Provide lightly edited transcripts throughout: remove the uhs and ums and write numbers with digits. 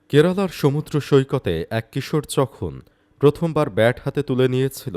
কেরালার সমুদ্র সৈকতে এক কিশোর যখন প্রথমবার ব্যাট হাতে তুলে নিয়েছিল,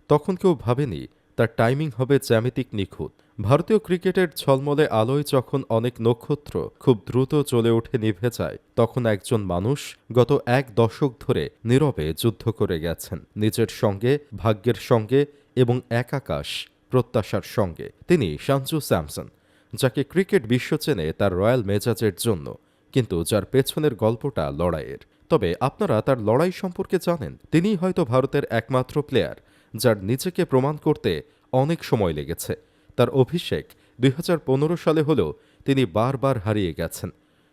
তখন কেউ ভাবেনি তার টাইমিং হবে জ্যামিতিক নিখুঁত। ভারতীয় ক্রিকেটের ঝলমলে আলোয় যখন অনেক নক্ষত্র খুব দ্রুত জ্বলে উঠে নিভে যায়, তখন একজন মানুষ গত এক দশক ধরে নীরবে যুদ্ধ করে গেছেন নিজের সঙ্গে, ভাগ্যের সঙ্গে এবং এক আকাশ প্রত্যাশার সঙ্গে। তিনি সঞ্জু স্যামসন, যাকে ক্রিকেট বিশ্ব চেনে তার রয়্যাল মেজাজের জন্য, কিন্তু যার পেছনের গল্পটা লড়াইয়ের। তবে আপনারা তার লড়াই সম্পর্কে জানেন? তিনিই হয়তো ভারতের একমাত্র প্লেয়ার যার নিজেকে প্রমাণ করতে অনেক সময় লেগেছে। তার অভিষেক ২০১৫ সালে হলেও তিনি বারবার হারিয়ে গেছেন।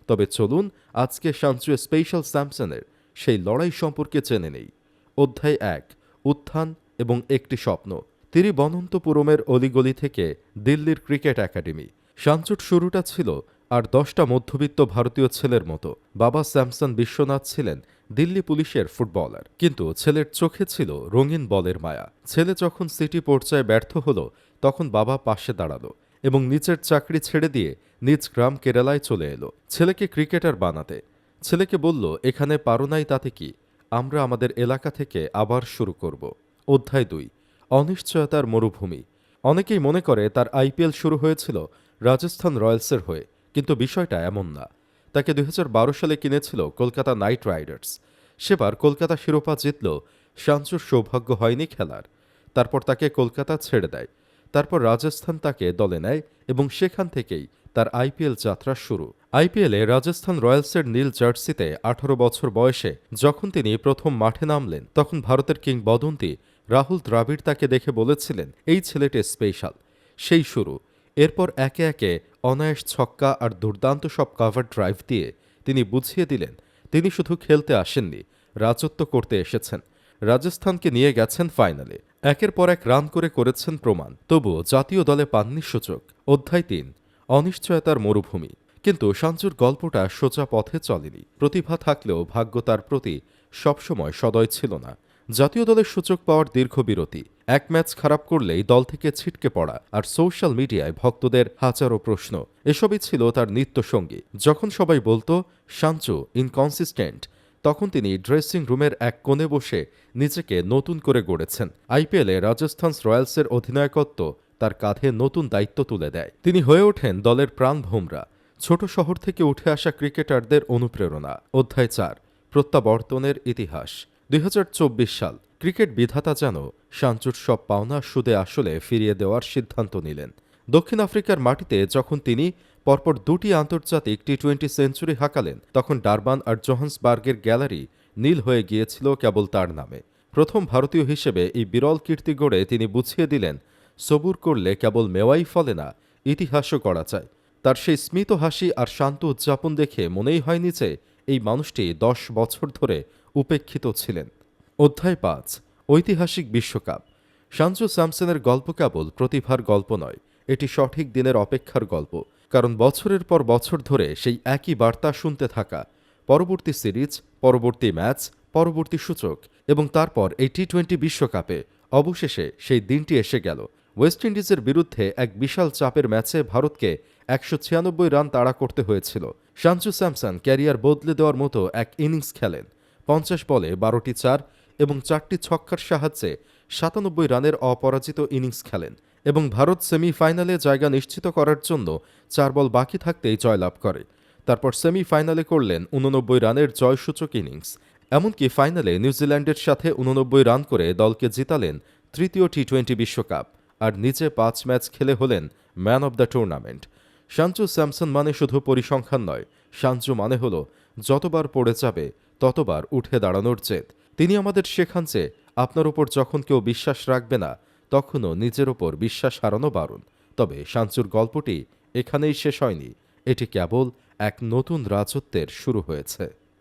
তবে চলুন আজকে সঞ্জু স্পেশাল স্যামসনের সেই লড়াই সম্পর্কে জেনে নেই। অধ্যায় ১, উত্থান এবং একটি স্বপ্ন। তিরুবনন্তপুরমের অলিগলি থেকে দিল্লির ক্রিকেট একাডেমি। সঞ্জুর শুরুটা ছিল আর ১০টা মধ্যবিত্ত ভারতীয় ছেলের মতো। বাবা স্যামসন বিশ্বনাথ ছিলেন দিল্লি পুলিশের ফুটবলার, কিন্তু ছেলের চোখে ছিল রঙিন বলের মায়া। ছেলে যখন সিটি পর্যায়ে ব্যর্থ হলো, তখন বাবা পাশে দাঁড়ালো এবং নিজের চাকরি ছেড়ে দিয়ে নিজ গ্রাম কেরালায় চলে এলো ছেলেকে ক্রিকেটার বানাতে। ছেলেকে বলল, এখানে পারো নাই তাতে কি, আমরা আমাদের এলাকা থেকে আবার শুরু করব। অধ্যায় ২, অনিশ্চয়তার মরুভূমি। অনেকেই মনে করে তার আইপিএল শুরু হয়েছিল রাজস্থান রয়্যালসের হয়ে, কিন্তু বিষয়টা এমন না। তাকে ২০১২ সালে কিনেছিল কলকাতা নাইট রাইডার্স। সেবার কলকাতা শিরোপা জিতল, সঞ্জুর সৌভাগ্য হয়নি খেলার। তারপর তাকে কলকাতা ছেড়ে দেয়। তারপর রাজস্থান তাকে দলে নেয় এবং সেখান থেকেই তার আইপিএল যাত্রা শুরু। আইপিএলে রাজস্থান রয়্যালসের নীল জার্সিতে ১৮ বছর বয়সে যখন তিনি প্রথম মাঠে নামলেন, তখন ভারতের কিংবদন্তি রাহুল দ্রাবিড় তাকে দেখে বলেছিলেন, এই ছেলেটি স্পেশাল। সেই শুরু। এরপর একে একে অনায়াস ছক্কা আর দুর্দান্ত সব কাভার ড্রাইভ দিয়ে তিনি বুঝিয়ে দিলেন তিনি শুধু খেলতে আসেননি, রাজত্ব করতে এসেছেন। রাজস্থানকে নিয়ে গেছেন ফাইনালে, একের পর এক রান করে করেছেন প্রমাণ। তবুও জাতীয় দলে পাননি সুযোগ। অধ্যায় ৩, অনিশ্চয়তার মরুভূমি। কিন্তু সঞ্জুর গল্পটা সোজা পথে চলেনি। প্রতিভা থাকলেও ভাগ্য তার প্রতি সবসময় সদয় ছিল না। জাতীয় দলের সুযোগ পাওয়ার দীর্ঘ বিরতি, এক ম্যাচ খারাপ করলেই দল থেকে ছিটকে পড়া, আর সোশ্যাল মিডিয়ায় ভক্তদের হাজারো প্রশ্ন, এসবই ছিল তার নিত্যসঙ্গী। যখন সবাই বলতো সঞ্জু ইনকনসিস্টেন্ট, তখন তিনি ড্রেসিং রুমের এক কোণে বসে নিজেকে নতুন করে গড়েছেন। আইপিএলে রাজস্থান রয়্যালসের অধিনায়কত্ব তার কাঁধে নতুন দায়িত্ব তুলে দেয়। তিনি হয়ে ওঠেন দলের প্রাণভোমরা, ছোট শহর থেকে উঠে আসা ক্রিকেটারদের অনুপ্রেরণা। অধ্যায় ৪, প্রত্যাবর্তনের ইতিহাস। ২০২৪ সাল। ক্রিকেট বিধাতা যেন সঞ্জুর সব পাওনা সুদে আসলে ফিরিয়ে দেওয়ার সিদ্ধান্ত নিলেন। দক্ষিণ আফ্রিকার মাটিতে যখন তিনি পরপর ২টি আন্তর্জাতিক টি-২০ সেঞ্চুরি হাঁকালেন, তখন ডারবান আর জোহান্সবার্গের গ্যালারি নীল হয়ে গিয়েছিল কেবল তার নামে। প্রথম ভারতীয় হিসেবে এই বিরল কীর্তি গড়ে তিনি বুঝিয়ে দিলেন, সবুর করলে কেবল মেওয়াই ফলে না, ইতিহাসও গড়া যায়। তার সেই স্মিত হাসি আর শান্ত উদযাপন দেখে মনেই হয়নি যে এই মানুষটি ১০ বছর ধরে উপেক্ষিত ছিলেন। অধ্যায় ৫, ঐতিহাসিক বিশ্বকাপ। সঞ্জু স্যামসনের গল্প কেবল প্রতিভার গল্প নয়, এটি সঠিক দিনের অপেক্ষার গল্প। কারণ বছরের পর বছর ধরে সেই একই বার্তা শুনতে থাকা, পরবর্তী সিরিজ, পরবর্তী ম্যাচ, পরবর্তী সূচক, এবং তারপর এই টি-২০ বিশ্বকাপে অবশেষে সেই দিনটি এসে গেল। ওয়েস্ট ইন্ডিজের বিরুদ্ধে এক বিশাল চাপের ম্যাচে ভারতকে ১৯৬ রান তাড়া করতে হয়েছিল। সঞ্জু স্যামসন ক্যারিয়ার বদলে দেওয়ার মতো এক ইনিংস খেলেন। ৫০ বলে ১২টি চার এবং ৪টি ছক্কার সাহায্যে ৯৭ রানের অপরাজিত ইনিংস খেলেন এবং ভারত সেমিফাইনালে জায়গা নিশ্চিত করার জন্য ৪ বল বাকি থাকতেই জয়লাভ করে। তারপর সেমিফাইনালে করলেন ৮৯ রানের জয়সূচক ইনিংস। এমনকি ফাইনালে নিউজিল্যান্ডের সাথে ৮৯ রান করে দলকে জিতালেন তৃতীয় টি-২০ বিশ্বকাপ, আর নিচে ৫ ম্যাচ খেলে হলেন man of the tournament. Sanju Samson মানে শুধু পরিসংখ্যান নয়, সঞ্জু মানে হল যতবার পড়ে যাবে ততবার উঠে দাঁড়ানোর জেদ। তিনি আমাদের শেখান যে আপনার ওপর যখন কেউ বিশ্বাস রাখবে না, তখনও নিজের ওপর বিশ্বাস হারানো বারণ। তবে সঞ্জুর গল্পটি এখানেই শেষ হয়নি, এটি কেবল এক নতুন রাজত্বের শুরু হয়েছে।